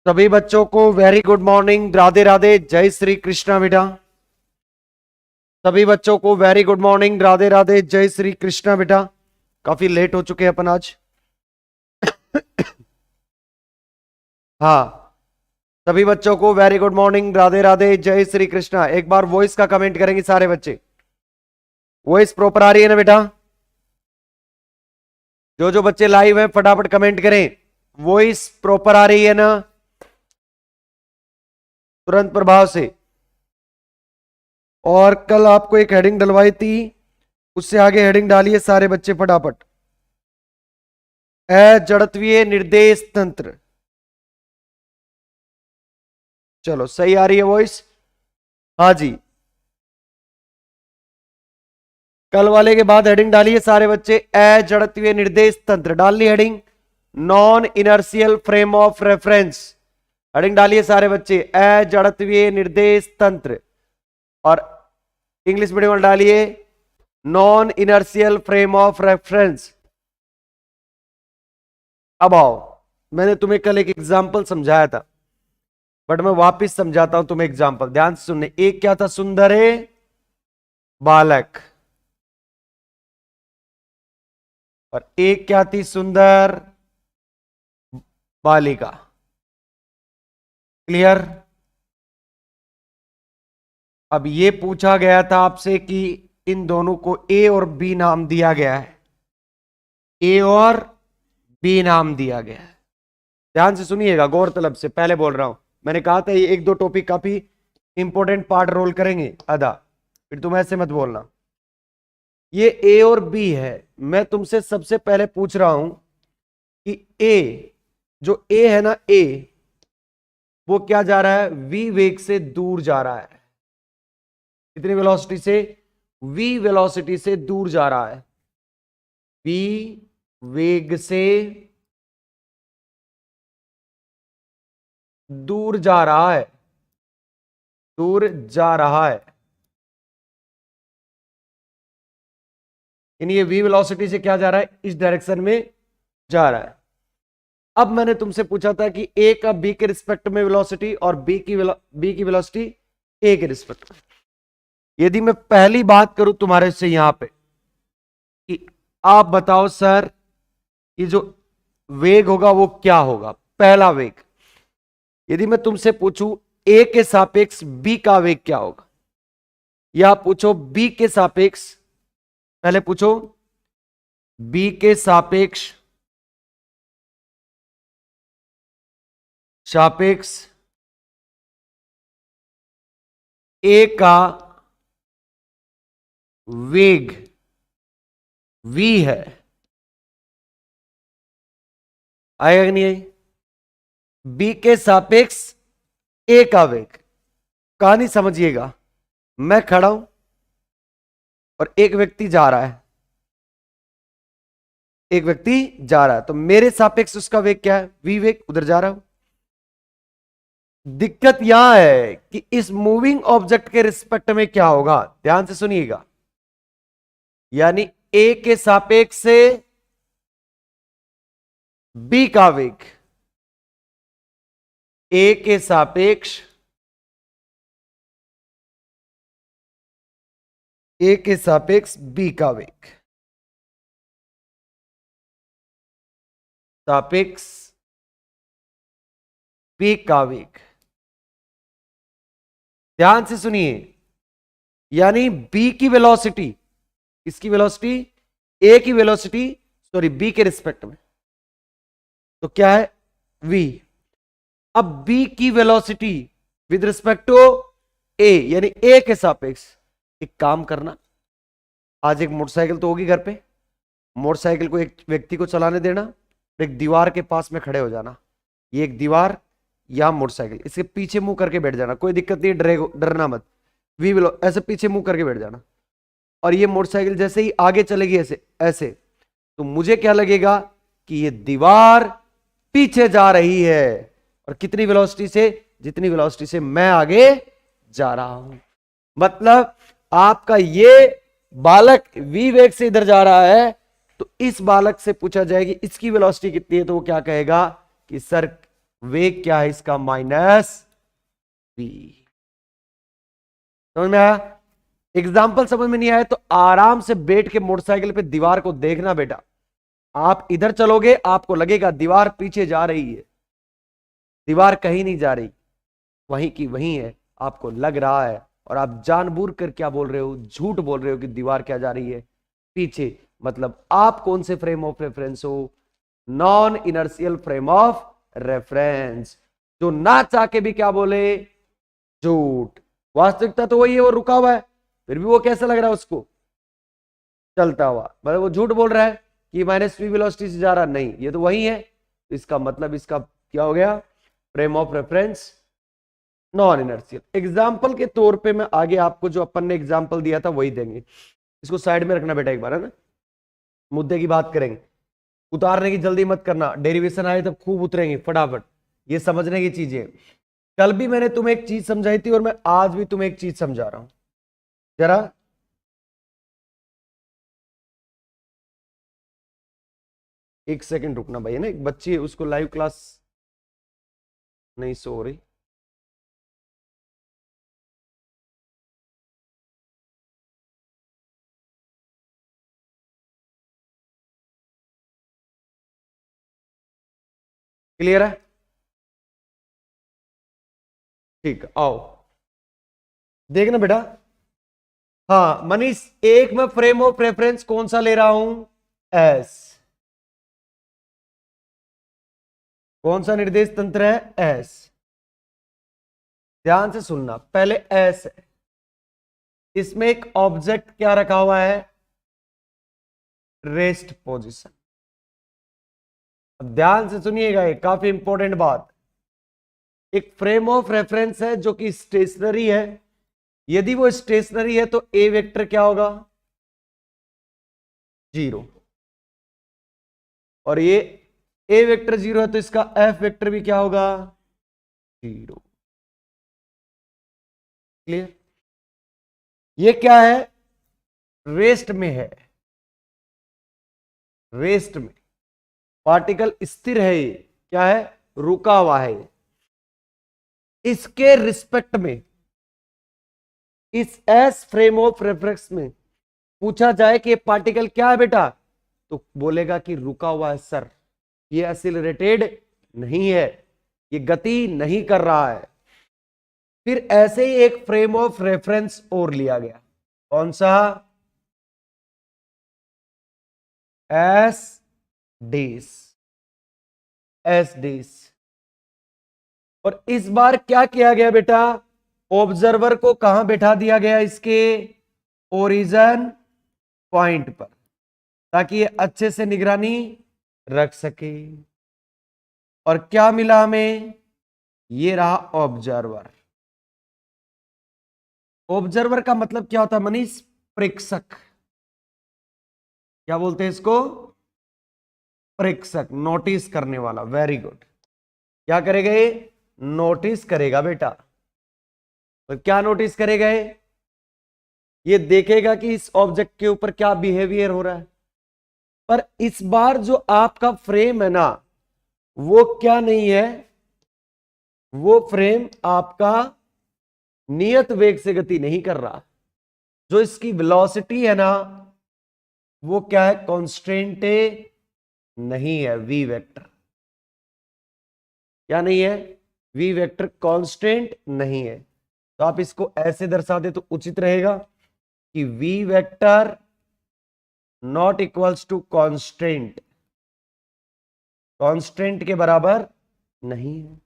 सभी बच्चों को very good morning, Radhe Radhe, जय श्री कृष्णा बेटा। सभी बच्चों को very good morning, Radhe Radhe, जय श्री कृष्णा बेटा। काफी लेट हो चुके हैं अपन आज। हाँ, सभी बच्चों को very good morning, Radhe Radhe, जय श्री कृष्णा। एक बार वॉइस का कमेंट करेंगे सारे बच्चे। वॉइस प्रॉपर आ रही है ना बेटा? जो जो बच्चे लाइव हैं फटाफट कमेंट करें, वॉइस प्रॉपर आ रही है ना? तुरंत प्रभाव से। और कल आपको एक हेडिंग डलवाई थी, उससे आगे हेडिंग डालिए सारे बच्चे फटाफट। जड़त्वीय निर्देश तंत्र। चलो सही आ रही है वॉइस? हाँ जी। कल वाले के बाद हेडिंग डालिए सारे बच्चे। जड़त्वीय निर्देश तंत्र डाल ली heading. Non inertial frame of reference heading डालिए सारे बच्चे। जड़त्वीय निर्देश तंत्र। और इंग्लिश मीडियम में डालिए non inertial frame of reference. अब आओ, मैंने तुम्हें कल एक एग्जाम्पल समझाया था, बट मैं वापस समझाता हूं तुम्हें एग्जाम्पल, ध्यान से सुनने। एक क्या था? सुंदर है बालक। और एक क्या थी? सुंदर बालिका। क्लियर? अब ये पूछा गया था आपसे कि इन दोनों को ए और बी नाम दिया गया है। ए और बी नाम दिया गया है। ध्यान से सुनिएगा, गौरतलब से पहले बोल रहा हूं। मैंने कहा था ये एक दो टॉपिक काफी इंपॉर्टेंट पार्ट रोल करेंगे आधा, फिर तुम ऐसे मत बोलना। ये ए और बी है। मैं तुमसे सबसे पहले पूछ रहा हूं कि ए, जो ए है ना, ए वो क्या जा रहा है? वी वेग से दूर जा रहा है। कितनी वेलोसिटी से? वी वेलोसिटी से दूर जा रहा है। वी वेग से दूर जा रहा है, दूर जा रहा है। ये वी वेलोसिटी से क्या जा रहा है? इस डायरेक्शन में जा रहा है। अब मैंने तुमसे पूछा था कि ए का बी के रिस्पेक्ट में वेलोसिटी और बी की वेलोसिटी ए के रिस्पेक्ट में। यदि मैं पहली बात करूं तुम्हारे से यहां पे कि आप बताओ सर, ये जो वेग होगा वो क्या होगा? पहला वेग। यदि मैं तुमसे पूछूं ए के सापेक्ष बी का वेग क्या होगा, या पूछो बी के सापेक्ष, पहले पूछो बी के सापेक्ष ए का वेग v है, आएगा कि नहीं आई? b के सापेक्ष a का वेग। कहानी समझिएगा। मैं खड़ा हूं और एक व्यक्ति जा रहा है, एक व्यक्ति जा रहा है, तो मेरे सापेक्ष उसका वेग क्या है? v वेग, उधर जा रहा हूं। दिक्कत यहां है कि इस मूविंग ऑब्जेक्ट के रिस्पेक्ट में क्या होगा, ध्यान से सुनिएगा। यानी ए के सापेक्ष से बी का वेग, ए के सापेक्ष बी का वेग, सापेक्ष बी का वेग। ध्यान से सुनिए, यानी बी की वेलोसिटी, इसकी वेलोसिटी, ए की वेलोसिटी, सॉरी बी के रिस्पेक्ट में, तो क्या है? v। अब b की velocity with respect to a, यानी a के सापेक्ष। एक काम करना, आज एक मोटरसाइकिल तो होगी घर पे, मोटरसाइकिल को एक व्यक्ति को चलाने देना, एक दीवार के पास में खड़े हो जाना। ये एक दीवार, यहां मोटरसाइकिल, इसके पीछे मुंह करके बैठ जाना, कोई दिक्कत नहीं, डरना मत। ऐसे पीछे मुंह करके बैठ जाना। और ये मोटरसाइकिल जैसे ही आगे चलेगी ऐसे ऐसे, तो मुझे क्या लगेगा कि ये दीवार पीछे जा रही है। और कितनी वेलोसिटी से? जितनी वेलोसिटी से मैं आगे जा रहा हूं। मतलब आपका ये बालक v वेग से इधर जा रहा है, तो इस बालक से पूछा जाएगी इसकी वेलोसिटी कितनी है, तो वो क्या कहेगा कि सर वेग क्या है इसका? -v। समझ में आया? एग्जाम्पल समझ में नहीं आया तो आराम से बैठ के मोटरसाइकिल पे दीवार को देखना बेटा। आप इधर चलोगे आपको लगेगा दीवार पीछे जा रही है, दीवार कहीं नहीं जा रही, वहीं की वहीं है, आपको लग रहा है और आप जानबूझ कर क्या बोल रहे हो? झूठ बोल रहे हो कि दीवार क्या जा रही है? पीछे। मतलब आप कौन से फ्रेम ऑफ रेफरेंस हो? Non inertial frame of reference. जो ना चाह के भी क्या बोले? झूठ। वास्तविकता तो वही है, वो रुका हुआ है, फिर भी वो कैसा लग रहा है उसको? चलता हुआ। मतलब वो झूठ बोल रहा है कि -v वेलोसिटी से जा रहा, नहीं, ये तो वही है। इसका मतलब इसका क्या हो गया? Frame of reference non inertial. Example के तौर पे मैं आगे आपको जो अपन ने एग्जाम्पल दिया था वही देंगे। इसको साइड में रखना बेटा एक बार, है ना? मुद्दे की बात करेंगे। उतारने की जल्दी मत करना, डेरिवेशन आए तब खूब उतरेंगे फटाफट। ये समझने की चीजें। कल भी मैंने तुम्हें एक चीज समझाई थी और मैं आज भी तुम्हें एक चीज समझा रहा हूं। जरा एक सेकंड रुकना भाई, है ना? एक बच्ची है, उसको लाइव क्लास नहीं सो रही। क्लियर है? ठीक, आओ देखना बेटा। हाँ मनीष, एक मैं फ्रेम ऑफ रेफरेंस कौन सा ले रहा हूं? एस। कौन सा निर्देश तंत्र है? एस। ध्यान से सुनना, पहले एस है, इसमें एक ऑब्जेक्ट क्या रखा हुआ है? Rest position. अब ध्यान से सुनिएगा, ये काफी इंपॉर्टेंट बात। एक फ्रेम ऑफ रेफरेंस है जो कि स्टेशनरी है। यदि वो स्टेशनरी है तो ए वेक्टर क्या होगा? 0। और ये ए वेक्टर 0 है तो इसका एफ वेक्टर भी क्या होगा? 0। क्लियर? ये क्या है? रेस्ट में है। रेस्ट में पार्टिकल स्थिर है, ये क्या है? रुका हुआ है। इसके रिस्पेक्ट में, इस एस फ्रेम ऑफ रेफरेंस में पूछा जाए कि ये पार्टिकल क्या है बेटा, तो बोलेगा कि रुका हुआ है सर, ये एक्सीलरेटेड नहीं है, ये गति नहीं कर रहा है। फिर ऐसे ही एक फ्रेम ऑफ रेफरेंस और लिया गया, कौन सा? एस डेस। एस डेस। और इस बार क्या किया गया बेटा? ऑब्जर्वर को कहां बैठा दिया गया? इसके ओरिजिन पॉइंट पर, ताकि ये अच्छे से निगरानी रख सके। और क्या मिला हमें? ये रहा ऑब्जर्वर। ऑब्जर्वर का मतलब क्या होता है मनीष? प्रेक्षक। क्या बोलते हैं इसको? प्रेक्षक, नोटिस करने वाला। Very good. क्या करेगा ये? नोटिस करेगा बेटा। तो क्या नोटिस करेगा ये देखेगा कि इस ऑब्जेक्ट के ऊपर क्या बिहेवियर हो रहा है। पर इस बार जो आपका फ्रेम है ना, वो क्या नहीं है? वो फ्रेम आपका नियत वेग से गति नहीं कर रहा। जो इसकी वेलोसिटी है ना, वो क्या है? कांस्टेंट नहीं है, वी वेक्टर। क्या नहीं है? वी वेक्टर कांस्टेंट नहीं है। तो आप इसको ऐसे दर्शा दे तो उचित रहेगा कि V vector not equals to constant, constant के बराबर नहीं है।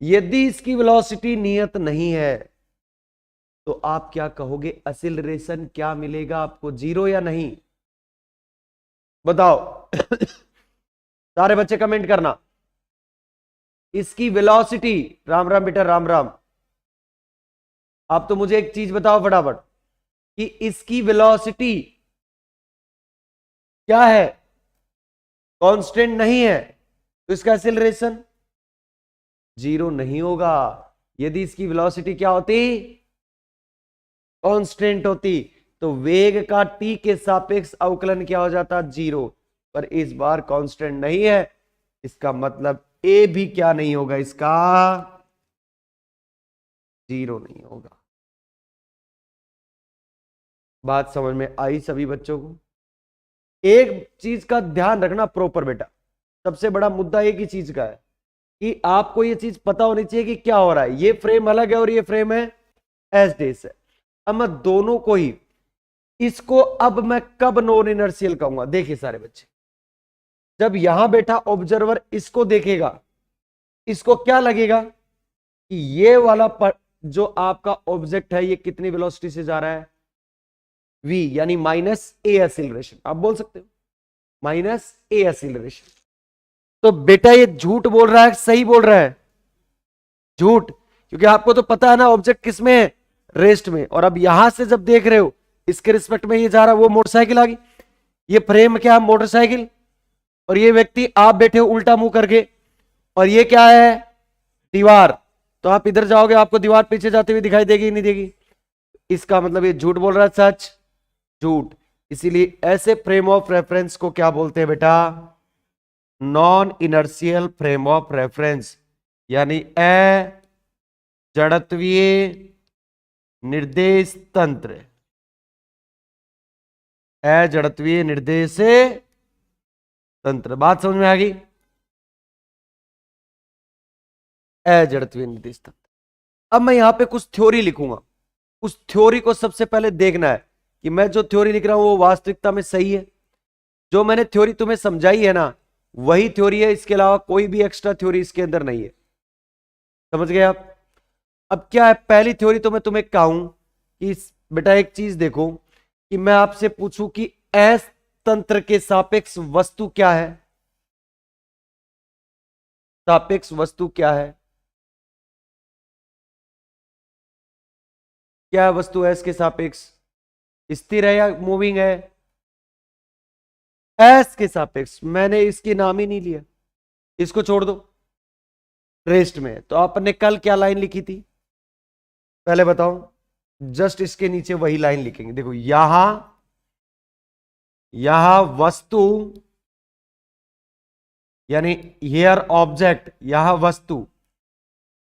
यदि इसकी वेलोसिटी नियत नहीं है तो आप क्या कहोगे? एक्सीलरेशन क्या मिलेगा आपको? 0 या नहीं? बताओ। सारे बच्चे कमेंट करना। इसकी वेलोसिटी, राम राम बेटा, राम राम। आप तो मुझे एक चीज बताओ फटाफट कि इसकी वेलोसिटी क्या है? कांस्टेंट नहीं है, तो इसका एक्सीलरेशन 0 नहीं होगा। यदि इसकी वेलोसिटी क्या होती? कांस्टेंट होती, तो वेग का टी के सापेक्ष अवकलन क्या हो जाता? 0। पर इस बार कांस्टेंट नहीं है, इसका मतलब ए भी क्या नहीं होगा, इसका 0 नहीं होगा। बात समझ में आई सभी बच्चों को? एक चीज का ध्यान रखना प्रॉपर बेटा, सबसे बड़ा मुद्दा एक ही चीज का है कि आपको ये चीज पता होनी चाहिए कि क्या हो रहा है। ये फ्रेम अलग है और ये फ्रेम है एस डेस है। अब मैं दोनों को ही, इसको अब मैं कब नॉन इनर्शियल कहूंगा? देखिए सारे बच्चे, जब यहां बैठा ऑब्जर्वर इसको देखेगा, इसको क्या लगेगा कि ये वाला जो आपका ऑब्जेक्ट है ये कितनी वेलोसिटी से जा रहा है? v, यानी माइनस ए एक्सीलरेशन। आप बोल सकते हो माइनस ए एक्सीलरेशन। तो बेटा ये झूठ बोल रहा है, सही बोल रहा है? झूठ, क्योंकि आपको तो पता है ना ऑब्जेक्ट किस में है, रेस्ट में। और अब यहां से जब देख रहे हो इसके रिस्पेक्ट में ये जा रहा है, वो मोटरसाइकिल आ गई, ये फ्रेम क्या है? मोटरसाइकिल। और ये व्यक्ति आप बैठे हो उल्टा मुंह करके, और ये क्या है? दीवार। तो आप इधर जाओगे, आपको दीवार पीछे जाते हुए दिखाई देगी नहीं देगी? इसका मतलब ये झूठ बोल रहा है, सच? झूठ। इसीलिए ऐसे फ्रेम ऑफ रेफरेंस को क्या बोलते हैं बेटा? Non inertial frame of reference, यानी अजड़त्वीय निर्देश तंत्र। अजड़त्वीय निर्देश तंत्र। बात समझ में आ गई? अजड़त्वीय निर्देश तंत्र। अब मैं यहां पे कुछ थ्योरी लिखूंगा, उस थ्योरी को सबसे पहले देखना है कि मैं जो थ्योरी लिख रहा हूं वो वास्तविकता में सही है। जो मैंने थ्योरी तुम्हें समझाई है ना, वही थ्योरी है, इसके अलावा कोई भी एक्स्ट्रा थ्योरी इसके अंदर नहीं है। समझ गए आप? अब क्या है, पहली थ्योरी तो मैं तुम्हें कहूं कि बेटा एक चीज देखो कि मैं आपसे पूछूं कि एस तंत्र के सापेक्ष वस्तु क्या है? सापेक्ष वस्तु क्या है? क्या वस्तु एस के सापेक्ष? स्थिर है या मूविंग है? एस के सापेक्ष। मैंने इसकी नाम ही नहीं लिया, इसको छोड़ दो, रेस्ट में। तो आपने कल क्या लाइन लिखी थी पहले बताओ? जस्ट इसके नीचे वही लाइन लिखेंगे। देखो यहां वस्तु, यानी हियर ऑब्जेक्ट, यहां वस्तु,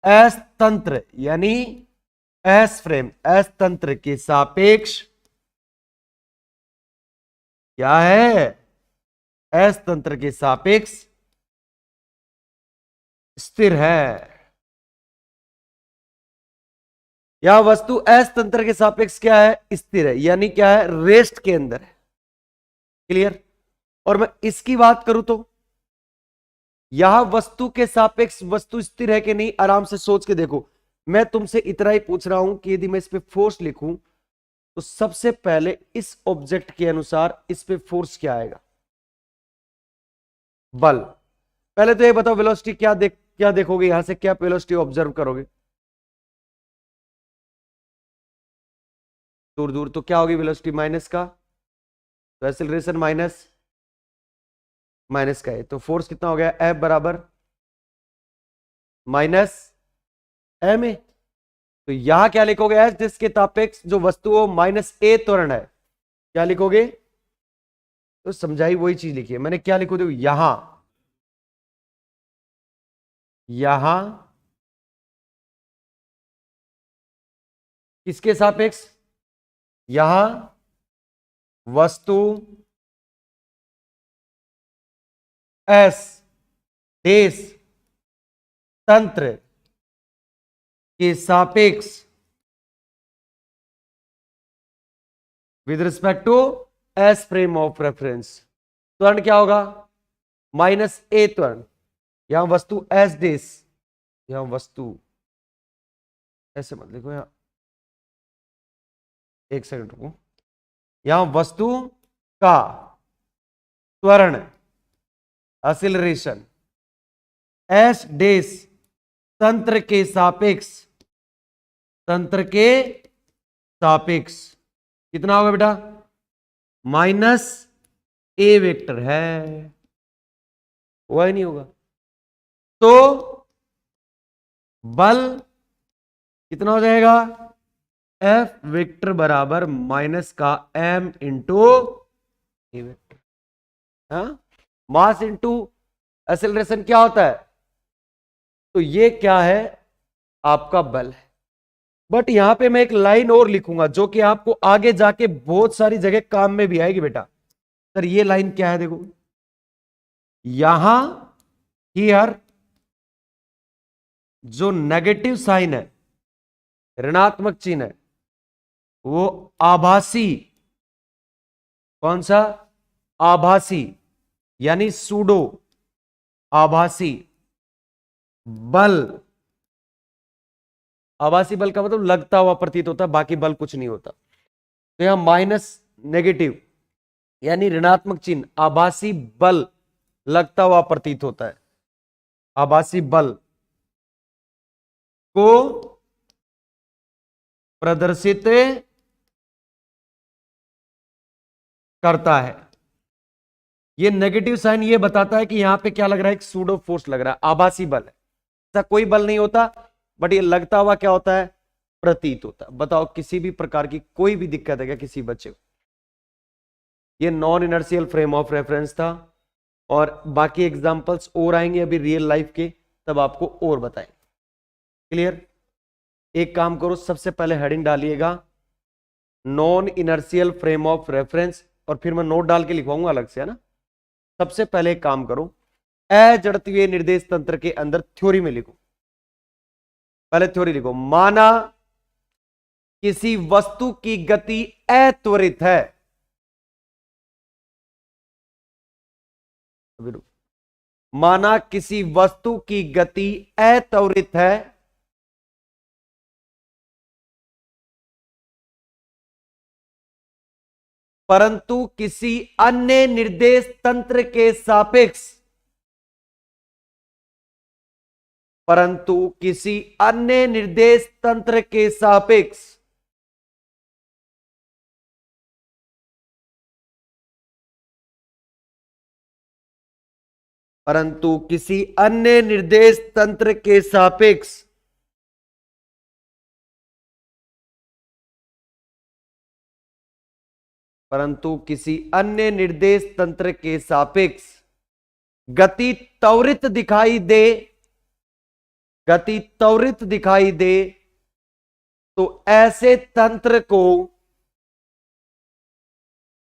एस तंत्र यानी एस फ्रेम, एस तंत्र के सापेक्ष क्या है? एस तंत्र के सापेक्ष स्थिर है। यह वस्तु एस तंत्र के सापेक्ष क्या है? स्थिर है, यानी क्या है? रेस्ट के अंदर है। क्लियर? और मैं इसकी बात करूं तो यह वस्तु के सापेक्ष वस्तु स्थिर है कि नहीं, आराम से सोच के देखो। मैं तुमसे इतना ही पूछ रहा हूं कि यदि मैं इस पे फोर्स लिखूं तो सबसे पहले इस ऑब्जेक्ट के अनुसार इस पे फोर्स क्या आएगा? बल। पहले तो ये बताओ वेलोसिटी क्या देखोगे यहां से, क्या वेलोसिटी ऑब्जर्व करोगे? दूर दूर तो क्या होगी वेलोसिटी? माइनस का। तो एक्सीलरेशन माइनस माइनस का है, तो फोर्स कितना हो गया? एफ बराबर माइनस एम ए। तो यहां क्या लिखोगे? एस जिसके सापेक्ष जो वस्तु हो माइनस ए त्वरण है, क्या लिखोगे? तो समझाई वही चीज लिखिए मैंने। क्या लिखो? देखो यहां किसके सापेक्ष? यहां वस्तु एस देश तंत्र के सापेक्ष with respect to S frame of reference. त्वरण क्या होगा? माइनस ए त्वरण। यहां वस्तु एस देश, यहां वस्तु, ऐसे मत लिखो, यहां एक सेकंड रुको, यहां वस्तु का त्वरण एक्सीलरेशन एस डेस तंत्र के सापेक्ष, तंत्र के सापेक्ष कितना होगा बेटा? माइनस ए वेक्टर है, हुआ ही नहीं होगा। तो बल कितना हो जाएगा? एफ वेक्टर बराबर माइनस का एम इंटू ए वेक्टर। हाँ, मास इंटू एक्सेलरेशन क्या होता है? तो ये क्या है, आपका बल है। बट यहां पे मैं एक लाइन और लिखूंगा जो कि आपको आगे जाके बहुत सारी जगह काम में भी आएगी बेटा। सर ये लाइन क्या है, देखो यहां हियर जो नेगेटिव साइन है, ऋणात्मक चिन्ह है, वो आभासी, कौन सा, आभासी, यानी सूडो आभासी बल। आभासी बल का मतलब लगता हुआ प्रतीत होता है, बाकी बल कुछ नहीं होता। तो यहां माइनस नेगेटिव यानी ऋणात्मक चिन्ह, आभासी बल लगता हुआ प्रतीत होता है, आभासी बल को प्रदर्शित करता है। ये नेगेटिव साइन ये बताता है कि यहां पे क्या लग रहा है, एक सूडो फोर्स लग रहा है, आभासी बल है, ऐसा कोई बल नहीं होता, बट ये लगता हुआ क्या होता है, प्रतीत होता है। बताओ किसी भी प्रकार की कोई भी दिक्कत है क्या किसी बच्चे को? ये non inertial frame of reference था, और बाकी एग्जांपल्स और आएंगे अभी रियल लाइफ के, तब आपको और बताएंगे। क्लियर? एक काम करो, सबसे पहले हेडिंग डालिएगा non inertial frame of reference, और फिर मैं नोट डाल के लिखवाऊंगा अलग से, है ना। सबसे पहले एक काम करो, अजड़त्वीय निर्देश तंत्र के अंदर थ्योरी में लिखो, पहले थ्योरी लिखो, माना किसी वस्तु की गति अत्वरित है, माना किसी वस्तु की गति अत्वरित है, परंतु किसी अन्य निर्देश तंत्र के सापेक्ष, परंतु किसी अन्य निर्देश तंत्र के सापेक्ष परंतु किसी अन्य निर्देश तंत्र के सापेक्ष परंतु किसी अन्य निर्देश तंत्र के सापेक्ष गति त्वरित दिखाई दे, गति त्वरित दिखाई दे, तो ऐसे तंत्र को,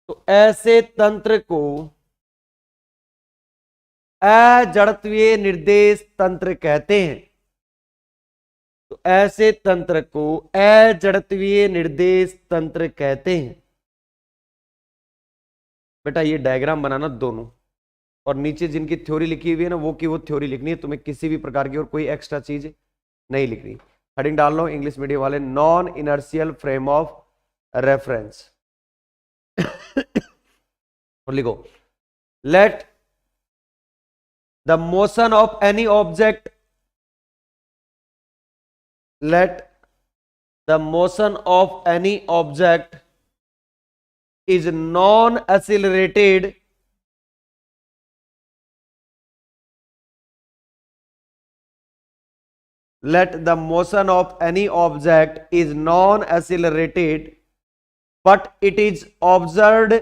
तो ऐसे तंत्र को अजड़त्वीय निर्देश तंत्र कहते हैं। तो ऐसे तंत्र को अजड़त्वीय निर्देश तंत्र कहते हैं। बेटा ये डायग्राम बनाना दोनों, और नीचे जिनकी थ्योरी लिखी हुई है ना, वो की वो थ्योरी लिखनी है, तुम्हें किसी भी प्रकार की और कोई एक्स्ट्रा चीज नहीं लिखनी। हेडिंग डाल लो इंग्लिश मीडियम वाले, non inertial frame of reference. और लिखो, let the motion of any object, let the motion of any object is non-accelerated, let the motion of any object is non-accelerated, but it is observed,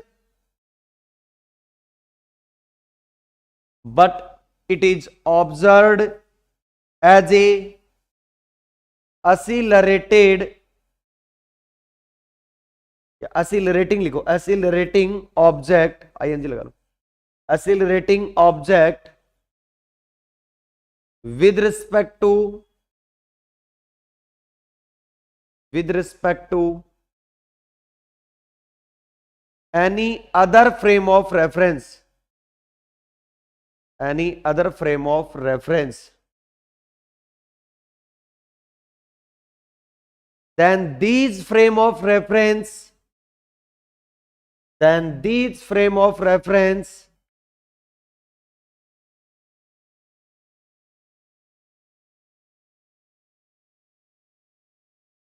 but it is observed as a accelerated, accelerating लिखो, accelerating object, ing लगा लो, accelerating object with respect to any other frame of reference, any other frame of reference, then these frame of reference, then these frame of reference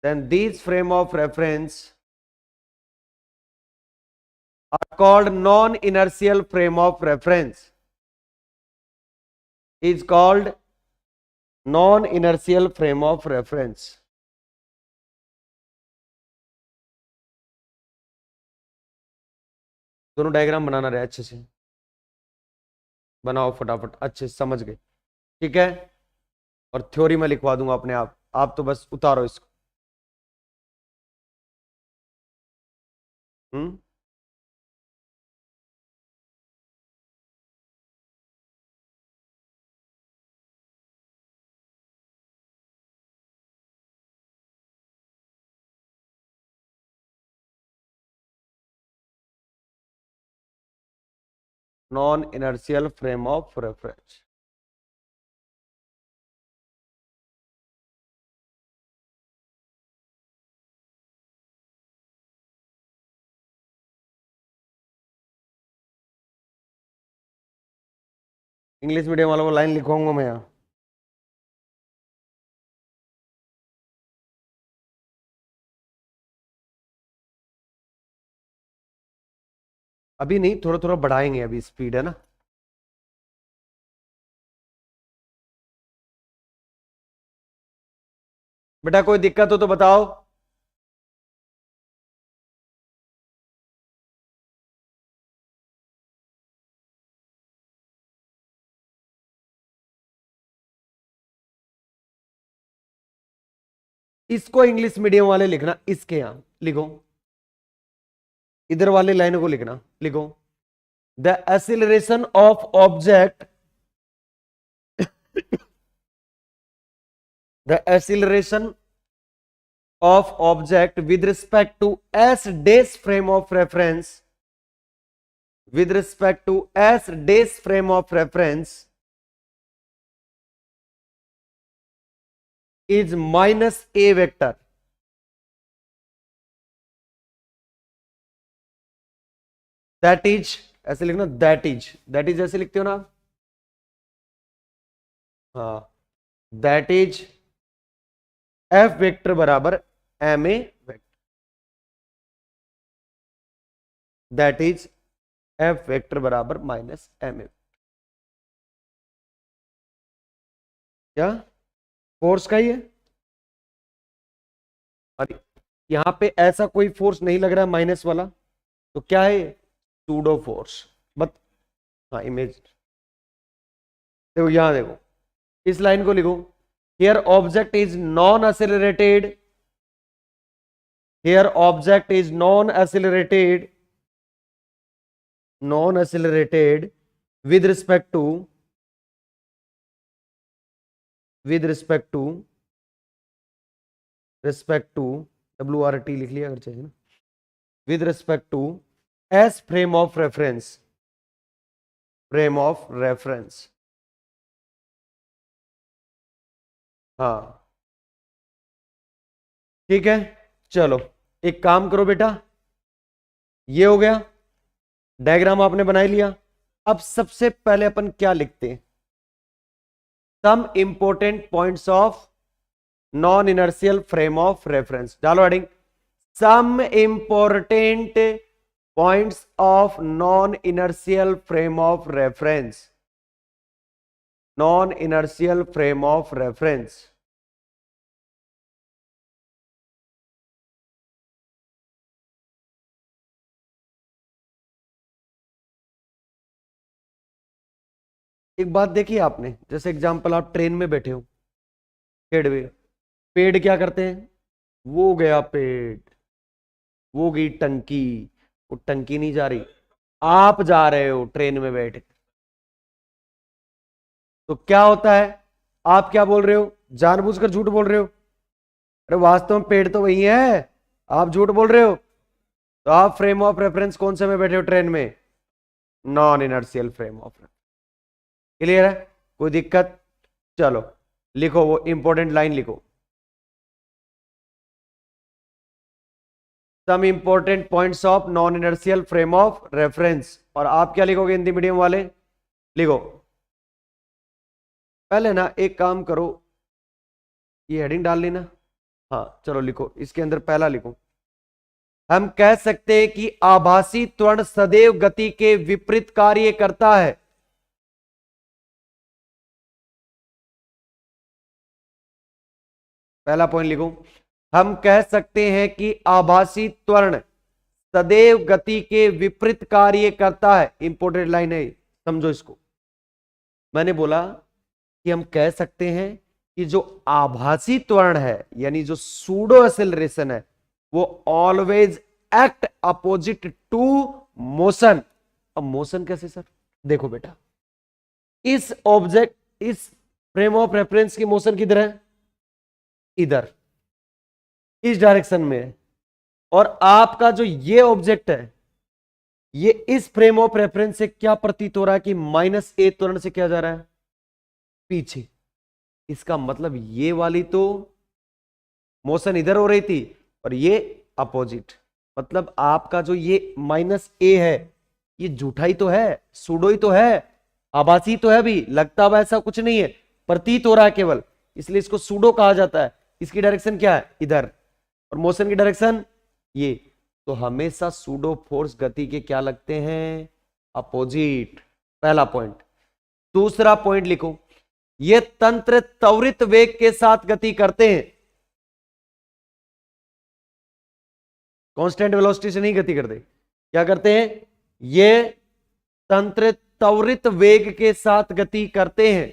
then these frame of reference are called non-inertial frame of reference, is called non-inertial frame of reference. दोनों diagram बनाना रहे, अच्छे से बनाओ फटाफट, अच्छे से समझ गए, ठीक है। और थ्योरी में लिखवा दूंगा अपने आप तो बस उतारो इसको। Hmm, non inertial frame of reference. English medium वालों को लाइन लिखवाऊंगा मैं यहाँ। अभी नहीं, थोड़ा थोड़ा बढ़ाएंगे, अभी स्पीड है ना। बेटा कोई दिक्कत हो तो बताओ। इसको इंग्लिश मीडियम वाले लिखना, इसके यहां लिखो, इधर वाले लाइन को लिखना, लिखो the acceleration of object, the acceleration of object with respect to s dash frame of reference, with respect to s dash frame of reference is minus a vector, that is, ऐसे लिखना that is ऐसे लिखते हो ना। हाँ, that is f vector बराबर M A vector, that is F vector बराबर minus M A. क्या फोर्स का ही है? और यहां पे ऐसा कोई फोर्स नहीं लग रहा है माइनस वाला, तो क्या है? Pseudo force. बट हाँ, इमेज देखो, यहां देखो, इस लाइन को लिखो, here object is non accelerated, here object is non accelerated, non accelerated with respect to WRT लिख लिया अगर चाहिए ना, with respect to S frame of reference, हाँ ठीक है। चलो एक काम करो बेटा, ये हो गया, डायग्राम आपने बना लिया। अब सबसे पहले अपन क्या लिखते हैं? Some important points of non inertial frame of reference. डालो heading, some important points of non inertial frame of reference, non inertial frame of reference. एक बात देखी आपने, जैसे एग्जांपल आप ट्रेन में बैठे हो, पेड़ पे, पेड़ क्या करते हैं? वो गया पेड़, वो गई टंकी, वो टंकी नहीं जा रही, आप जा रहे हो ट्रेन में बैठ, तो क्या होता है? आप क्या बोल रहे हो? जानबूझकर झूठ बोल रहे हो। अरे वास्तव में पेड़ तो वही है, आप झूठ बोल रहे हो। तो आप फ्रेम ऑफ रेफरेंस कौन से में बैठे हो? ट्रेन में, non inertial frame of reference. Clear है? कोई दिक्कत? चलो लिखो, वो इंपॉर्टेंट लाइन लिखो, some important points of non inertial frame of reference. और आप क्या लिखोगे हिंदी मीडियम वाले? लिखो, पहले ना एक काम करो, ये हेडिंग डाल लेना। हाँ चलो लिखो, इसके अंदर पहला लिखो, हम कह सकते हैं कि आभासी त्वरण सदैव गति के विपरीत कार्य करता है। पहला पॉइंट लिखो, हम कह सकते हैं कि आभासी त्वरण सदैव गति के विपरीत कार्य करता है। इंपोर्टेंट लाइन है, समझो इसको। मैंने बोला कि हम कह सकते हैं कि जो आभासी त्वरण है यानी जो सूडो एक्सेलरेशन है वो always act opposite to motion. अब मोशन कैसे सर? देखो बेटा, इस ऑब्जेक्ट, इस फ्रेम ऑफ रेफरेंस की मोशन किधर है? इधर, इस डायरेक्शन में है। और आपका जो ये ऑब्जेक्ट है ये इस फ्रेम ऑफ रेफरेंस से क्या प्रतीत हो रहा है कि -a त्वरण से क्या जा रहा है? पीछे। इसका मतलब ये वाली तो मोशन इधर हो रही थी और ये अपोजिट। मतलब आपका जो ये -a है ये झूठा ही तो है, सूडो ही तो है, आभासी तो है भी, लगता हुआ ऐसा कुछ नहीं है, प्रतीत हो रहा है केवल, इसलिए इसको सूडो कहा जाता है। इसकी डायरेक्शन क्या है? इधर। और मोशन की डायरेक्शन ये। तो हमेशा सूडो फोर्स गति के क्या लगते हैं? अपोजिट। पहला पॉइंट। दूसरा पॉइंट लिखो, ये तंत्र त्वरित वेग के साथ गति करते हैं, कांस्टेंट वेलोसिटी से नहीं गति करते। क्या करते हैं? ये तंत्र त्वरित वेग के साथ गति करते हैं।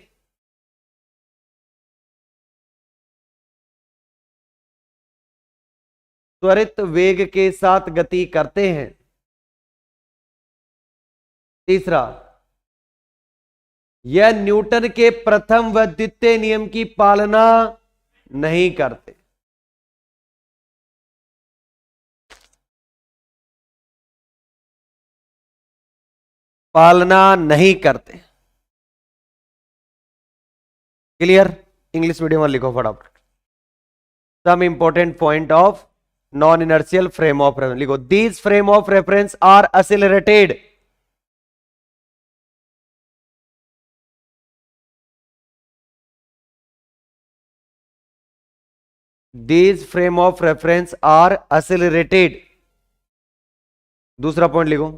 त्वरित वेग के साथ गति करते हैं। तीसरा, यह न्यूटन के प्रथम व द्वितीय नियम की पालना नहीं करते। पालना नहीं करते। क्लियर? इंग्लिश मीडियम में लिखो फटाफट। Some important point of non inertial frame of reference लिखो। These frame of reference are accelerated. These frame of reference are accelerated। दूसरा पॉइंट लिखो,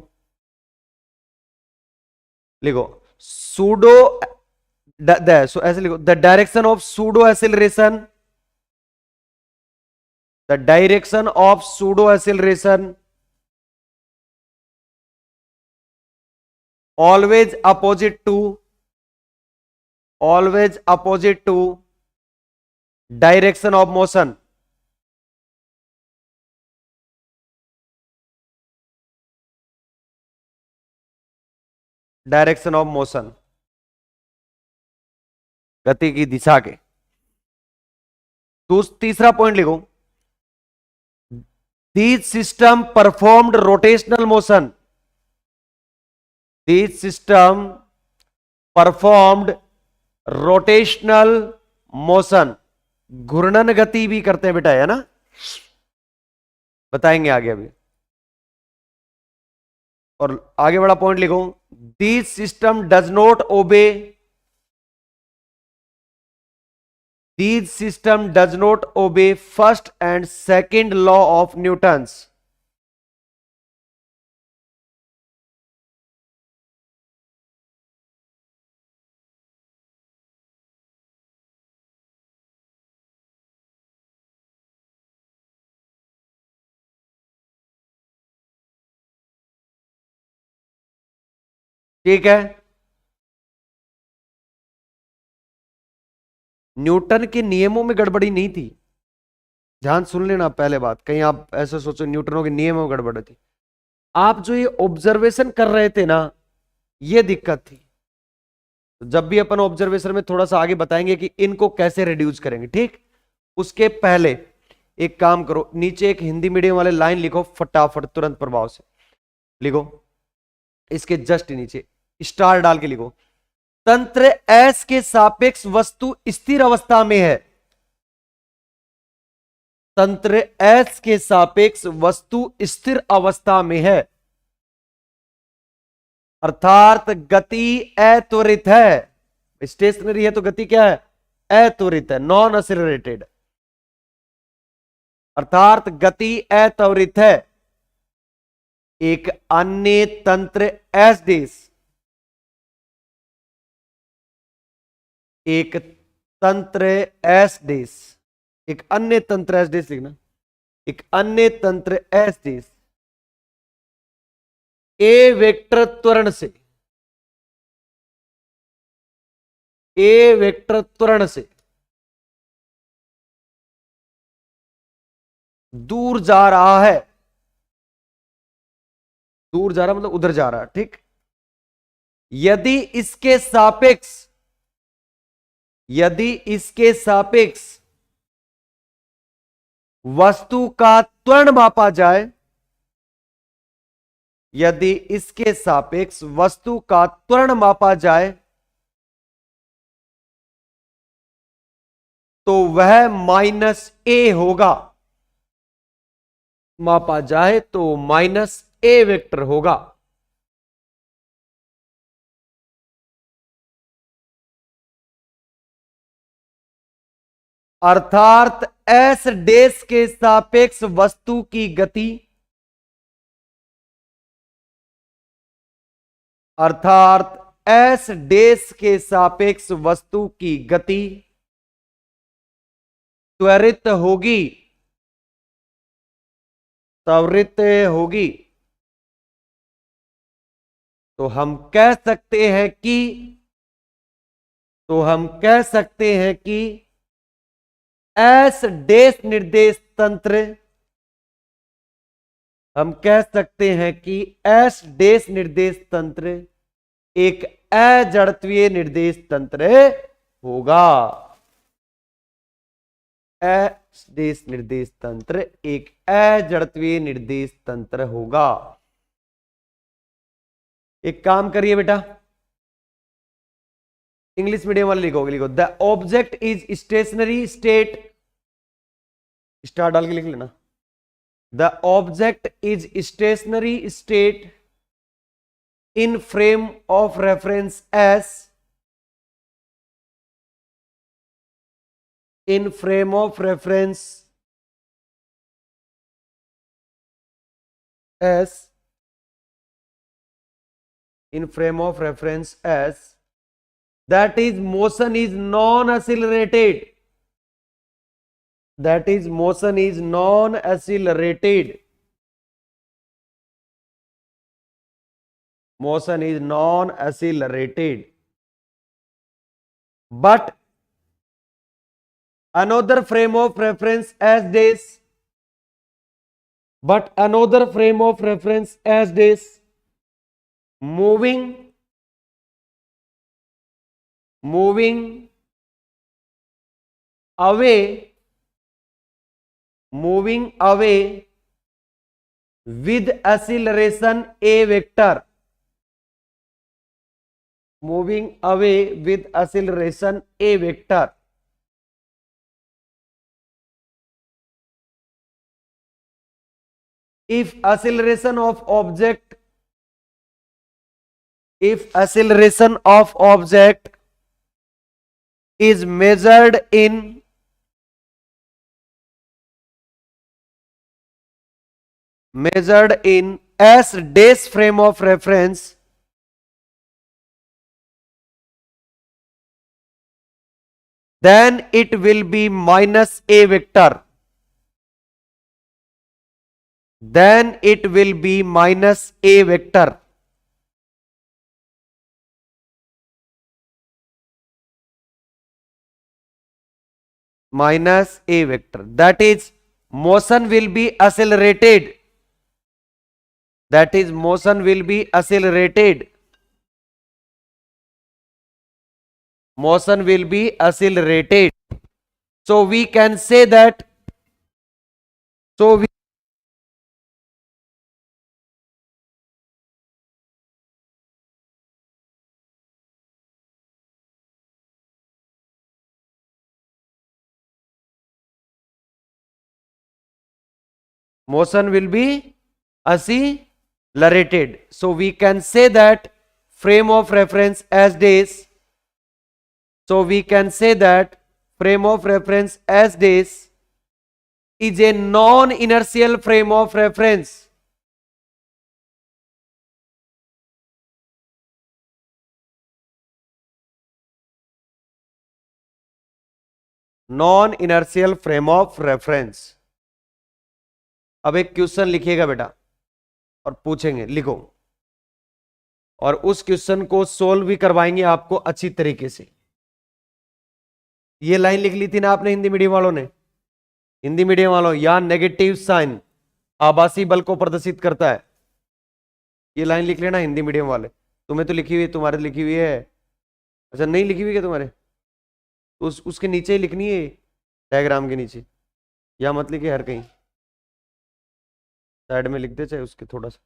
लिखो सूडो, ऐसे लिखो, the direction of pseudo acceleration, the direction of pseudo acceleration always opposite to direction of motion। Direction of motion, गति की दिशा के। तीसरा पॉइंट लिखो, these system performed rotational motion, these system performed rotational motion. घूर्णन गति भी करते हैं बेटा, है ना? बताएंगे आगे अभी। और आगे बड़ा पॉइंट लिखो, this system does not obey, this system does not obey first and second law of Newton's. ठीक है? न्यूटन के नियमों में गड़बड़ी नहीं थी, ध्यान सुन लेना पहले बात, कहीं आप ऐसे सोचो न्यूटनों के नियमों में गड़बड़ थी। आप जो ये ऑब्जर्वेशन कर रहे थे ना, ये दिक्कत थी। तो जब भी अपन ऑब्जर्वेशन में थोड़ा सा आगे बताएंगे कि इनको कैसे रिड्यूस करेंगे, ठीक? उसके पहले एक काम करो, नीचे एक हिंदी मीडियम वाले लाइन लिखो फटाफट, तुरंत प्रभाव से लिखो। इसके जस्ट नीचे स्टार डाल के लिखो, तंत्र एस के सापेक्ष वस्तु स्थिर अवस्था में है। तंत्र एस के सापेक्ष वस्तु स्थिर अवस्था में है, अर्थात गति अत्वरित है। स्टेशनरी है तो गति क्या है? अत्वरित है, नॉन एक्सेलरेटेड, अर्थात गति अत्वरित है। एक अन्य तंत्र एस देश, एक तंत्र एस देश, एक अन्य तंत्र एस देश लिखना, एक अन्य तंत्र एस देश ए वेक्टर त्वरण से, ए वेक्टर त्वरण से दूर जा रहा है, दूर जा रहा मतलब उधर जा रहा है, ठीक। यदि इसके सापेक्ष, यदि इसके सापेक्ष वस्तु का त्वरण मापा जाए, यदि इसके सापेक्ष वस्तु का त्वरण मापा जाए तो वह -a होगा, मापा जाए तो -a वेक्टर होगा। अर्थात s डेश के सापेक्ष वस्तु की गति, अर्थात s डेश के सापेक्ष वस्तु की गति त्वरित होगी, त्वरित होगी। तो हम कह सकते हैं कि, तो हम कह सकते हैं कि S डेश निर्देश तंत्र, हम कह सकते हैं कि S डेश निर्देश तंत्र एक अजड़त्वीय निर्देश तंत्र होगा। S डेश निर्देश तंत्र एक अजड़त्वीय निर्देश तंत्र होगा। एक काम करिए बेटा, इंग्लिश मीडियम वाले लिखोगे, लिखो the object is stationary state, star डाल के लिख लेना। The object is stationary state in frame of reference S, in frame of reference S, in frame of reference S, that is motion is non-accelerated, that is motion is non-accelerated, motion is non-accelerated, but another frame of reference as days, but another frame of reference as days moving away, moving away with acceleration a vector, moving away with acceleration a vector, if acceleration of object, if acceleration of object is measured in S dash frame of reference, then it will be minus a vector, then it will be minus a vector, minus a vector, that is motion will be accelerated, that is motion will be accelerated, motion will be accelerated. So we can say that, so we motion will be accelerated. So we can say that frame of reference as days, so we can say that frame of reference as days is a non-inertial frame of reference, non-inertial frame of reference. अब एक question लिखिएगा बेटा और पूछेंगे, लिखो, और उस question को सोल्व भी करवाएंगे आपको अच्छी तरीके से। ये लाइन लिख ली थी ना आपने हिंदी मीडियम वालों ने, हिंदी मीडियम वालों, यहां नेगेटिव साइन आभासी बल को प्रदर्शित करता है। ये लाइन लिख लेना हिंदी मीडियम वाले। तुम्हें तो लिखी हुई, तुम्हारे लिखी हुई है। अच्छा नहीं लिखी हुई क्या तुम्हारे? तो उसके नीचे ही लिखनी है, डायग्राम के नीचे, या मत लिखे हर कहीं, साइड में लिख दे चाहे उसके थोड़ा सा।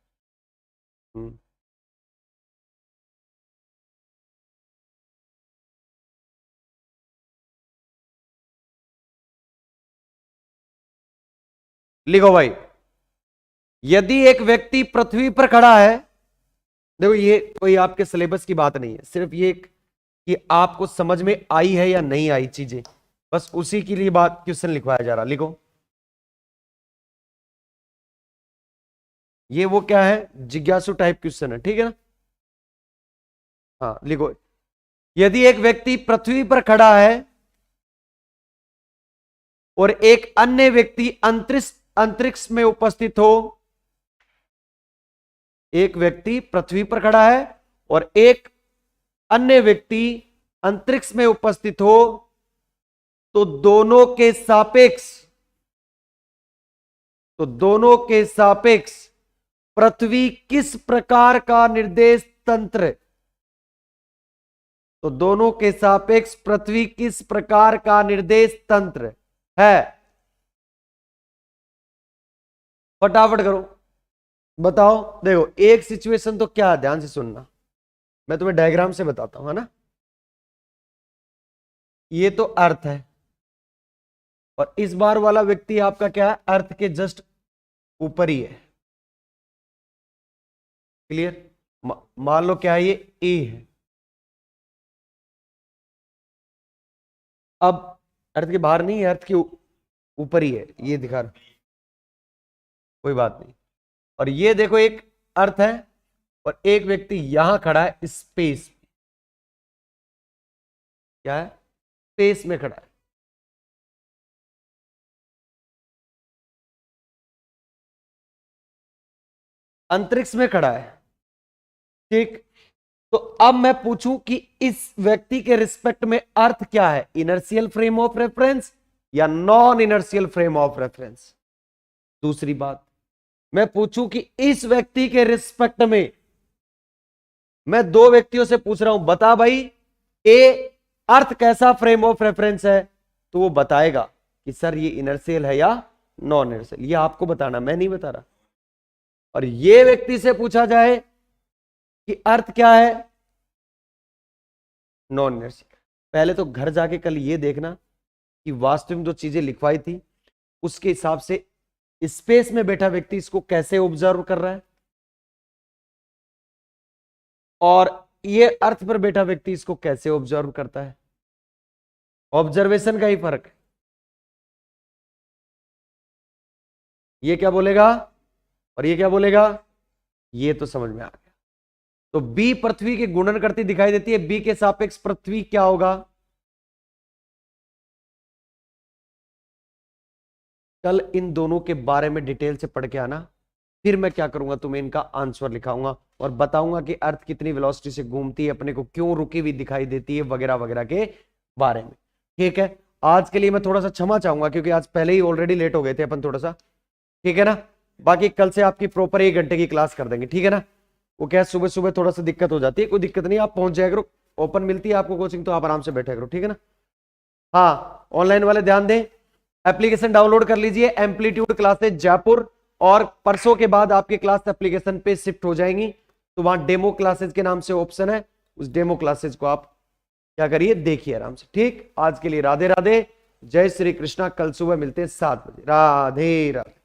लिखो भाई, यदि एक व्यक्ति पृथ्वी पर खड़ा है, देखो ये कोई आपके सिलेबस की बात नहीं है, सिर्फ ये कि आपको समझ में आई है या नहीं आई चीजें, बस उसी के लिए बात क्वेश्चन लिखवाया जा रहा। लिखो, ये वो क्या है, जिज्ञासु टाइप क्वेश्चन है, ठीक है ना। हाँ लिखो, यदि एक व्यक्ति पृथ्वी पर खड़ा है और एक अन्य व्यक्ति अंतरिक्ष में उपस्थित हो, एक व्यक्ति पृथ्वी पर खड़ा है और एक अन्य व्यक्ति अंतरिक्ष में उपस्थित हो, तो दोनों के सापेक्ष पृथ्वी किस प्रकार का निर्देश तंत्र, तो दोनों के सापेक्ष पृथ्वी किस प्रकार का निर्देश तंत्र है? फटाफट करो, बताओ। देखो एक सिचुएशन तो क्या है, ध्यान से सुनना, मैं तुम्हें डायग्राम से बताता हूं, है ना। ये तो अर्थ है और इस बार वाला व्यक्ति आपका क्या है, अर्थ के जस्ट ऊपर ही है। क्लियर? मान लो क्या है, ये ए है। अब अर्थ के बाहर नहीं है, अर्थ के ऊपर ही है, ये दिखा रहा, कोई बात नहीं। और ये देखो एक अर्थ है और एक व्यक्ति यहां खड़ा है स्पेस, क्या है, स्पेस में खड़ा है। अंतरिक्ष में खड़ा है, ठीक। तो अब मैं पूछूं कि इस व्यक्ति के रिस्पेक्ट में अर्थ क्या है, इनर्शियल फ्रेम ऑफ रेफरेंस या non inertial frame of reference. दूसरी बात, मैं पूछूं कि इस व्यक्ति के रिस्पेक्ट में, मैं दो व्यक्तियों से पूछ रहा हूं, बता भाई ए अर्थ कैसा फ्रेम ऑफ रेफरेंस है, तो वो बताएगा कि सर ये इनर्शियल है या नॉन इनर्शियल, ये आपको बताना, मैं नहीं बता रहा। और ये व्यक्ति से पूछा जाए कि अर्थ क्या है, नॉन इनर्शियल। पहले तो घर जाके कल ये देखना कि वास्तव में जो चीजें लिखवाई थी उसके हिसाब से स्पेस में बैठा व्यक्ति इसको कैसे ऑब्जर्व कर रहा है, और ये अर्थ पर बैठा व्यक्ति इसको कैसे ऑब्जर्व करता है। ऑब्जर्वेशन का ही फर्क है। ये क्या बोलेगा और ये क्या बोलेगा, ये तो समझ में आ गया। तो बी पृथ्वी के गुणन करती दिखाई देती है, बी के सापेक्ष पृथ्वी क्या होगा। कल इन दोनों के बारे में डिटेल से पढ़ के आना, फिर मैं क्या करूंगा, तुम्हें इनका आंसर लिखाऊंगा और बताऊंगा कि अर्थ कितनी वेलोसिटी से घूमती है, अपने को क्यों रुकी हुई दिखाई देती है, वगैरह वगैरह के बारे में। ठीक है, आज के लिए मैं थोड़ा सा क्षमा चाहूंगा क्योंकि आज पहले ही ऑलरेडी लेट हो गए थे अपन थोड़ा सा, ठीक है ना। बाकी कल से आपकी प्रॉपर 1 घंटे की क्लास कर देंगे, ठीक है ना। वो क्या सुबह सुबह थोड़ा सा दिक्कत हो जाती है, कोई दिक्कत नहीं, आप पहुंच जाया करो, ओपन मिलती है आपको कोचिंग, तो आप आराम से बैठा करो, ठीक है ना। हाँ ऑनलाइन वाले ध्यान दें, एप्लीकेशन डाउनलोड कर लीजिए, एम्पलीट्यूड क्लासेज जयपुर, और परसों के बाद आपकी क्लास एप्लीकेशन पे शिफ्ट हो जाएंगी, तो वहां डेमो क्लासेज के नाम से ऑप्शन है, उस डेमो क्लासेज को आप क्या करिए, देखिए आराम से। ठीक, आज के लिए राधे राधे, जय श्री कृष्णा। कल सुबह मिलते हैं 7 बजे। राधे राधे।